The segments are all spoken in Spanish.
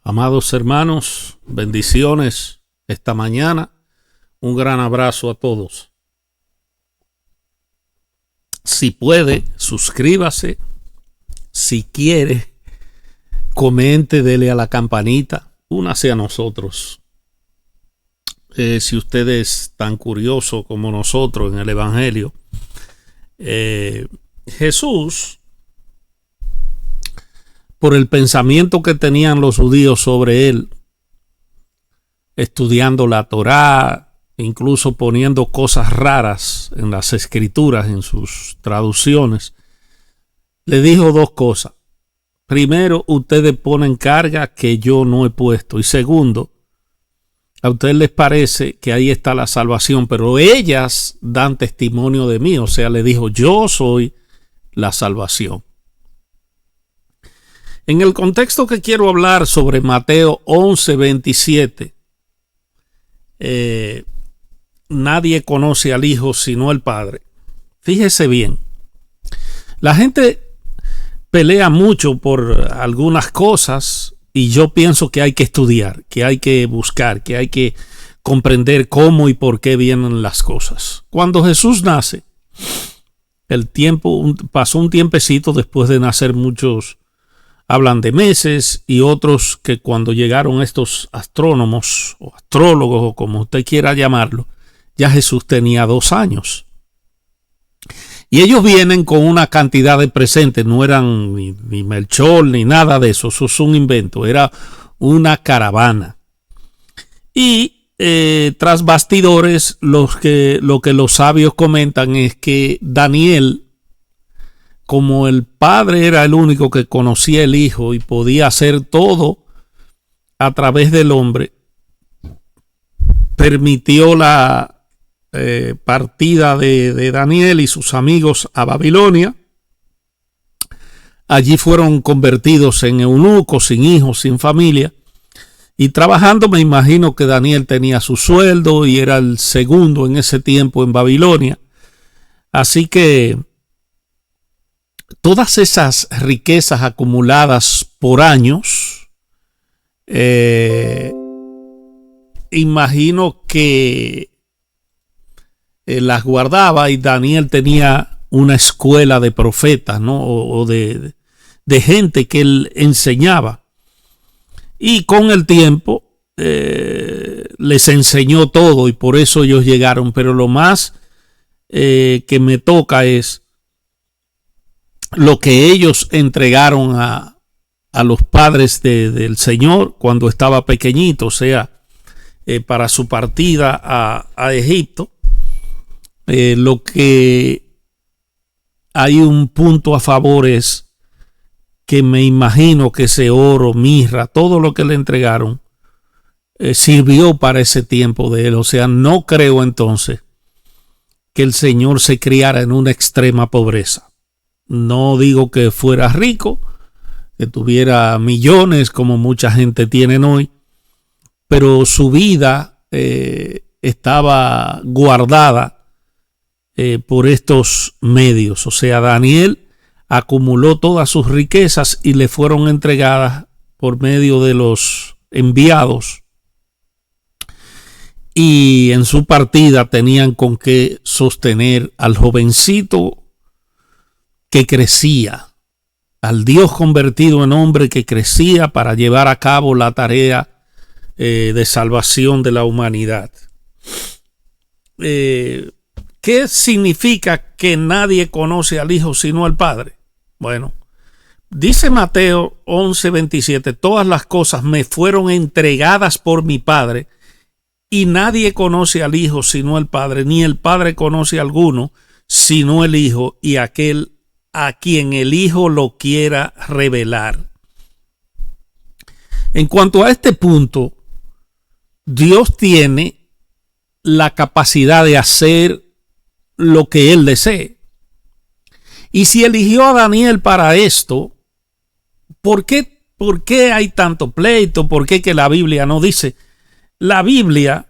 Amados hermanos, bendiciones esta mañana. Un gran abrazo a todos. Si puede, suscríbase. Si quiere, comente, dele a la campanita. Únase a nosotros. Si usted es tan curioso como nosotros en el Evangelio, Jesús, por el pensamiento que tenían los judíos sobre él, estudiando la Torá, incluso poniendo cosas raras en las escrituras, en sus traducciones, le dijo dos cosas. Primero, ustedes ponen carga que yo no he puesto. Y segundo, a ustedes les parece que ahí está la salvación, pero ellas dan testimonio de mí. O sea, le dijo, yo soy la salvación. En el contexto que quiero hablar sobre Mateo 11:27, nadie conoce al Hijo sino el Padre. Fíjese bien, la gente pelea mucho por algunas cosas y yo pienso que hay que estudiar, que hay que buscar, que hay que comprender cómo y por qué vienen las cosas. Cuando Jesús nace, pasó un tiempecito después de nacer. Muchos hablan de meses y otros que cuando llegaron estos astrónomos o astrólogos o como usted quiera llamarlo, ya Jesús tenía 2 años. Y ellos vienen con una cantidad de presentes, no eran ni Melchor ni nada de eso, eso es un invento, era una caravana. Y tras bastidores, lo que los sabios comentan es que Daniel, como el padre era el único que conocía el hijo y podía hacer todo a través del hombre, permitió la partida de Daniel y sus amigos a Babilonia. Allí fueron convertidos en eunucos, sin hijos, sin familia. Y trabajando, me imagino que Daniel tenía su sueldo y era el segundo en ese tiempo en Babilonia. Así que todas esas riquezas acumuladas por años, imagino que las guardaba, y Daniel tenía una escuela de profetas, ¿no? o de gente que él enseñaba. Y con el tiempo les enseñó todo y por eso ellos llegaron. Pero lo más que me toca es lo que ellos entregaron a los padres del Señor cuando estaba pequeñito, o sea, para su partida a Egipto. Lo que hay un punto a favor es que me imagino que ese oro, mirra, todo lo que le entregaron sirvió para ese tiempo de él. O sea, no creo entonces que el Señor se criara en una extrema pobreza. No digo que fuera rico, que tuviera millones como mucha gente tiene hoy, pero su vida estaba guardada por estos medios. O sea, Daniel acumuló todas sus riquezas y le fueron entregadas por medio de los enviados, y en su partida tenían con qué sostener al jovencito que crecía, al Dios convertido en hombre que crecía para llevar a cabo la tarea de salvación de la humanidad. ¿Qué significa que nadie conoce al Hijo sino al Padre? Bueno, dice Mateo 11:27, todas las cosas me fueron entregadas por mi Padre, y nadie conoce al Hijo sino el Padre, ni el Padre conoce a alguno sino el Hijo y aquel a quien el Hijo lo quiera revelar. En cuanto a este punto, Dios tiene la capacidad de hacer lo que él desee. Y si eligió a Daniel para esto, ¿por qué hay tanto pleito? ¿Por qué que la Biblia no dice? La Biblia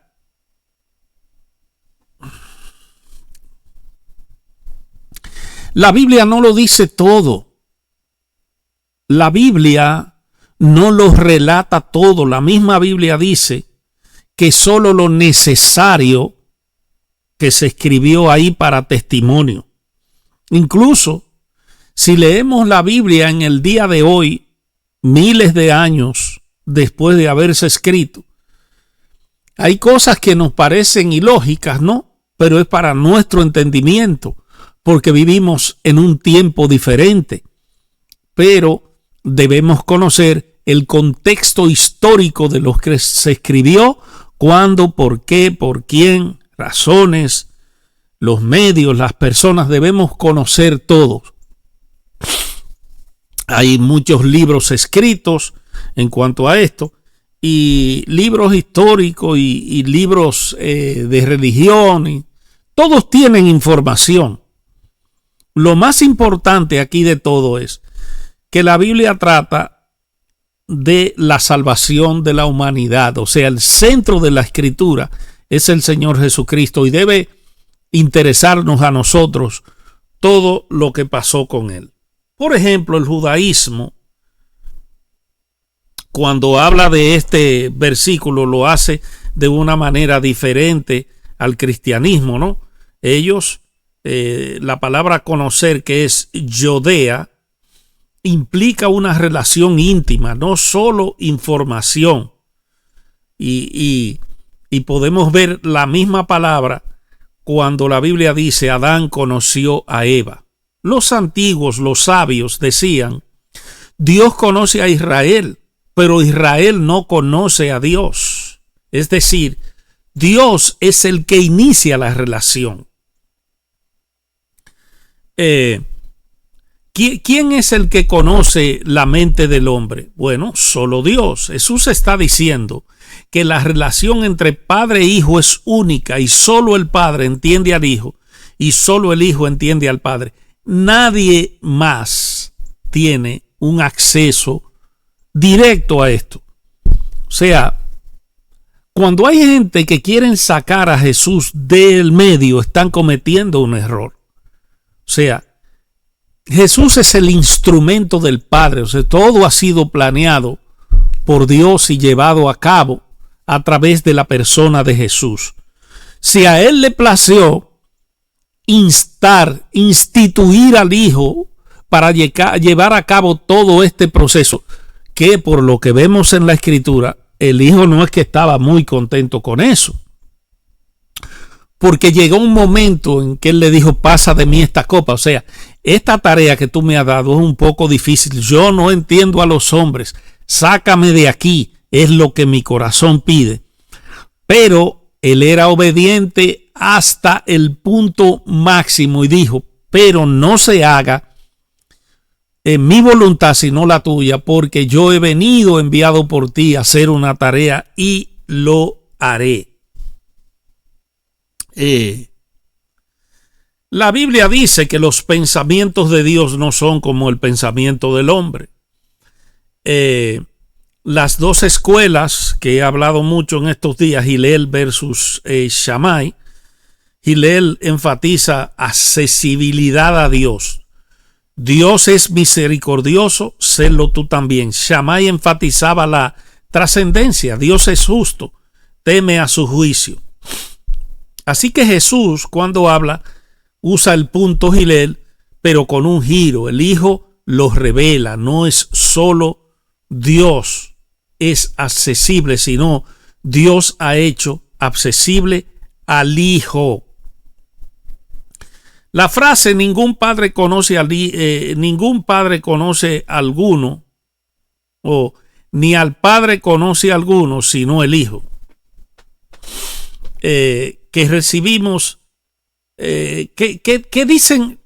no lo dice todo. La Biblia no lo relata todo. La misma Biblia dice que solo lo necesario que se escribió ahí para testimonio. Incluso si leemos la Biblia en el día de hoy, miles de años después de haberse escrito, hay cosas que nos parecen ilógicas, ¿no? Pero es para nuestro entendimiento, porque vivimos en un tiempo diferente. Pero debemos conocer el contexto histórico de lo que se escribió, cuándo, por qué, por quién, razones, los medios, las personas. Debemos conocer todo. Hay muchos libros escritos en cuanto a esto, y libros históricos y libros de religión, y todos tienen información. Lo más importante aquí de todo es que la Biblia trata de la salvación de la humanidad. O sea, el centro de la escritura es el Señor Jesucristo, y debe interesarnos a nosotros todo lo que pasó con él. Por ejemplo, el judaísmo, cuando habla de este versículo, lo hace de una manera diferente al cristianismo, ¿no? Ellos, la palabra conocer, que es yodea, implica una relación íntima, no solo información. Y podemos ver la misma palabra cuando la Biblia dice Adán conoció a Eva. Los antiguos, los sabios, decían: Dios conoce a Israel, pero Israel no conoce a Dios. Es decir, Dios es el que inicia la relación. ¿Quién es el que conoce la mente del hombre? Bueno, solo Dios. Jesús está diciendo que la relación entre padre e hijo es única, y solo el padre entiende al hijo y solo el hijo entiende al padre. Nadie más tiene un acceso directo a esto. O sea, cuando hay gente que quieren sacar a Jesús del medio, están cometiendo un error. O sea, Jesús es el instrumento del Padre. O sea, todo ha sido planeado por Dios y llevado a cabo a través de la persona de Jesús. Si a él le plació instituir al Hijo para llevar a cabo todo este proceso, que por lo que vemos en la Escritura, el Hijo no es que estaba muy contento con eso, porque llegó un momento en que él le dijo: pasa de mí esta copa. O sea, esta tarea que tú me has dado es un poco difícil, yo no entiendo a los hombres, sácame de aquí, es lo que mi corazón pide. Pero él era obediente hasta el punto máximo y dijo: pero no se haga en mi voluntad sino la tuya, porque yo he venido enviado por ti a hacer una tarea y lo haré. La Biblia dice que los pensamientos de Dios no son como el pensamiento del hombre. Las dos escuelas que he hablado mucho en estos días, Hillel versus Shammai, Hillel enfatiza accesibilidad a Dios. Dios es misericordioso, sélo tú también. Shammai enfatizaba la trascendencia. Dios es justo, teme a su juicio. Así que Jesús, cuando habla, usa el punto Hillel, pero con un giro. El Hijo lo revela. No es solo Dios es accesible, sino Dios ha hecho accesible al Hijo. La frase ningún padre conoce alguno, o ni al Padre conoce alguno sino el Hijo, que recibimos, ¿qué dicen?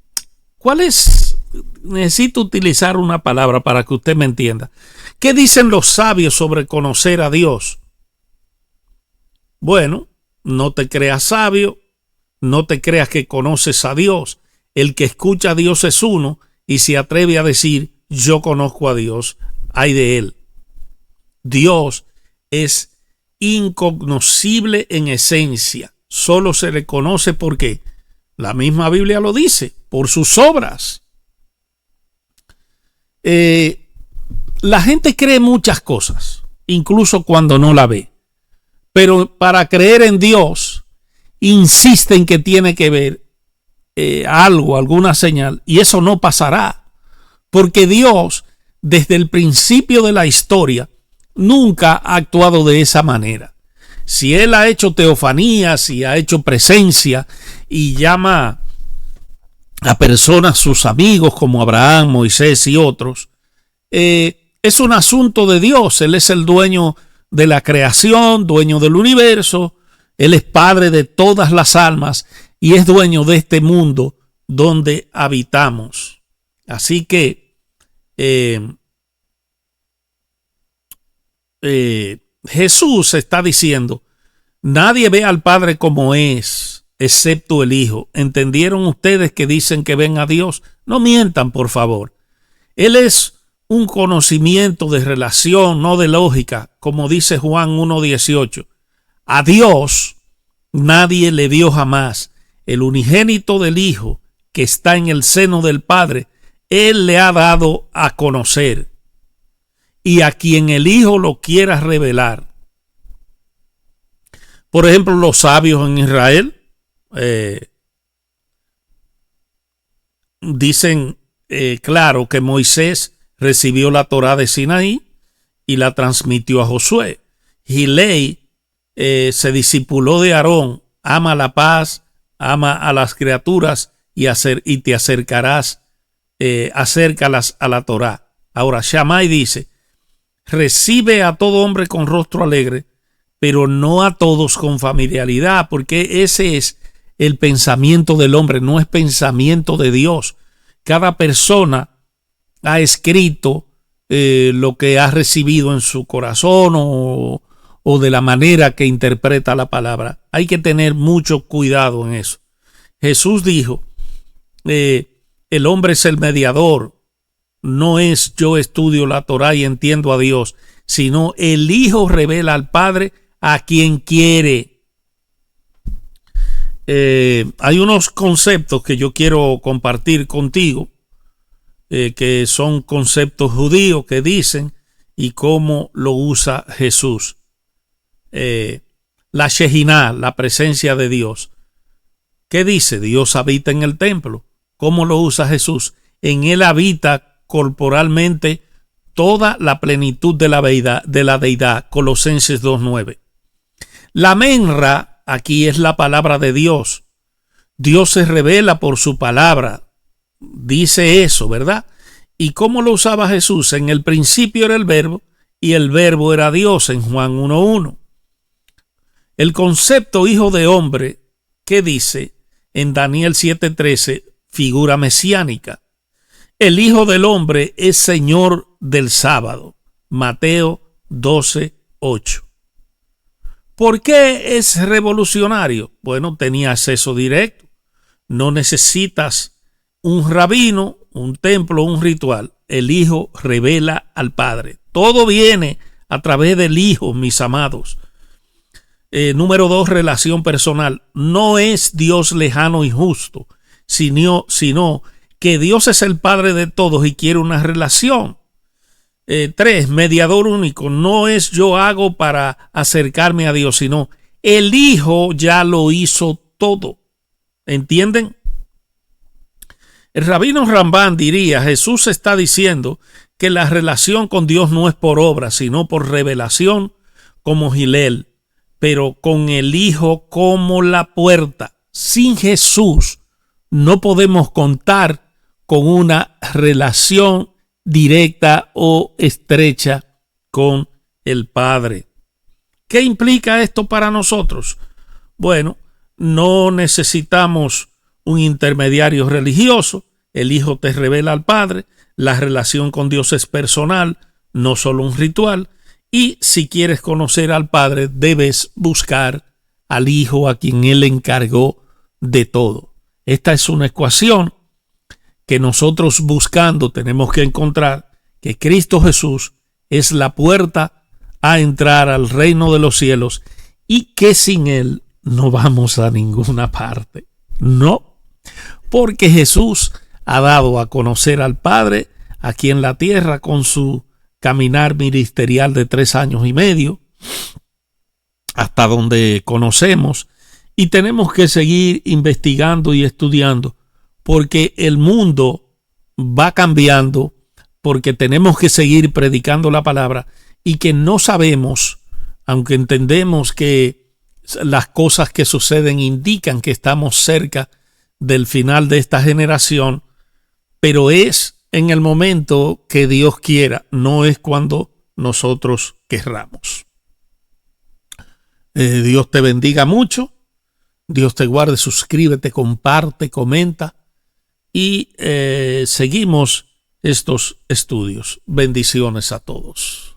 ¿Cuál es? Necesito utilizar una palabra para que usted me entienda. ¿Qué dicen los sabios sobre conocer a Dios? Bueno, no te creas sabio, no te creas que conoces a Dios. El que escucha a Dios es uno y se atreve a decir yo conozco a Dios, ay de él. Dios es incognoscible en esencia. Solo se le conoce porque la misma Biblia lo dice, por sus obras. La gente cree muchas cosas, incluso cuando no la ve. Pero para creer en Dios, insisten que tiene que ver algo, alguna señal, y eso no pasará. Porque Dios, desde el principio de la historia, nunca ha actuado de esa manera. Si Él ha hecho teofanías, si ha hecho presencia y llama a personas, sus amigos como Abraham, Moisés y otros, es un asunto de Dios. Él es el dueño de la creación, dueño del universo. Él es padre de todas las almas y es dueño de este mundo donde habitamos. Así que Jesús está diciendo: nadie ve al Padre como es, excepto el Hijo. ¿Entendieron ustedes que dicen que ven a Dios? No mientan, por favor. Él es un conocimiento de relación, no de lógica, como dice Juan 1:18. A Dios nadie le vio jamás. El unigénito del Hijo, que está en el seno del Padre, Él le ha dado a conocer. Y a quien el Hijo lo quiera revelar. Por ejemplo, los sabios en Israel dicen claro que Moisés recibió la Torá de Sinaí y la transmitió a Josué. Gilei se discipuló de Aarón: ama la paz, ama a las criaturas y te acercarás, acércalas a la Torá. Ahora Shammai dice: recibe a todo hombre con rostro alegre, pero no a todos con familiaridad, porque ese es el pensamiento del hombre, no es pensamiento de Dios. Cada persona ha escrito lo que ha recibido en su corazón o de la manera que interpreta la palabra. Hay que tener mucho cuidado en eso. Jesús dijo, el hombre es el mediador. No es yo estudio la Torá y entiendo a Dios, sino el Hijo revela al Padre a quien quiere. Hay unos conceptos que yo quiero compartir contigo, que son conceptos judíos que dicen y cómo lo usa Jesús. La Shejiná, la presencia de Dios. ¿Qué dice? Dios habita en el templo. ¿Cómo lo usa Jesús? En él habita corporalmente toda la plenitud de la deidad. Colosenses 2:9. La menra aquí es la palabra de Dios. Dios se revela por su palabra. Dice eso, ¿verdad? ¿Y cómo lo usaba Jesús? En el principio era el verbo y el verbo era Dios, en Juan 1:1. El concepto hijo de hombre, ¿qué dice? En Daniel 7:13, figura mesiánica. El Hijo del Hombre es Señor del sábado. Mateo 12:8. ¿Por qué es revolucionario? Bueno, tenía acceso directo. No necesitas un rabino, un templo, un ritual. El Hijo revela al Padre. Todo viene a través del Hijo, mis amados. Número 2, relación personal. No es Dios lejano y justo, sino que Dios es el Padre de todos y quiere una relación. 3, mediador único. No es yo hago para acercarme a Dios, sino el Hijo ya lo hizo todo. ¿Entienden? El rabino Rambán diría: Jesús está diciendo que la relación con Dios no es por obra, sino por revelación, como Hillel, pero con el Hijo como la puerta. Sin Jesús no podemos contar con una relación directa o estrecha con el Padre. ¿Qué implica esto para nosotros? Bueno, no necesitamos un intermediario religioso. El Hijo te revela al Padre. La relación con Dios es personal, no solo un ritual. Y si quieres conocer al Padre, debes buscar al Hijo, a quien Él encargó de todo. Esta es una ecuación que nosotros buscando tenemos que encontrar, que Cristo Jesús es la puerta a entrar al reino de los cielos y que sin Él no vamos a ninguna parte. No, porque Jesús ha dado a conocer al Padre aquí en la tierra con su caminar ministerial de 3 años y medio, hasta donde conocemos, y tenemos que seguir investigando y estudiando, porque el mundo va cambiando, porque tenemos que seguir predicando la palabra, y que no sabemos, aunque entendemos que las cosas que suceden indican que estamos cerca del final de esta generación, pero es en el momento que Dios quiera, no es cuando nosotros querramos. Dios te bendiga mucho, Dios te guarde, suscríbete, comparte, comenta y seguimos estos estudios. Bendiciones a todos.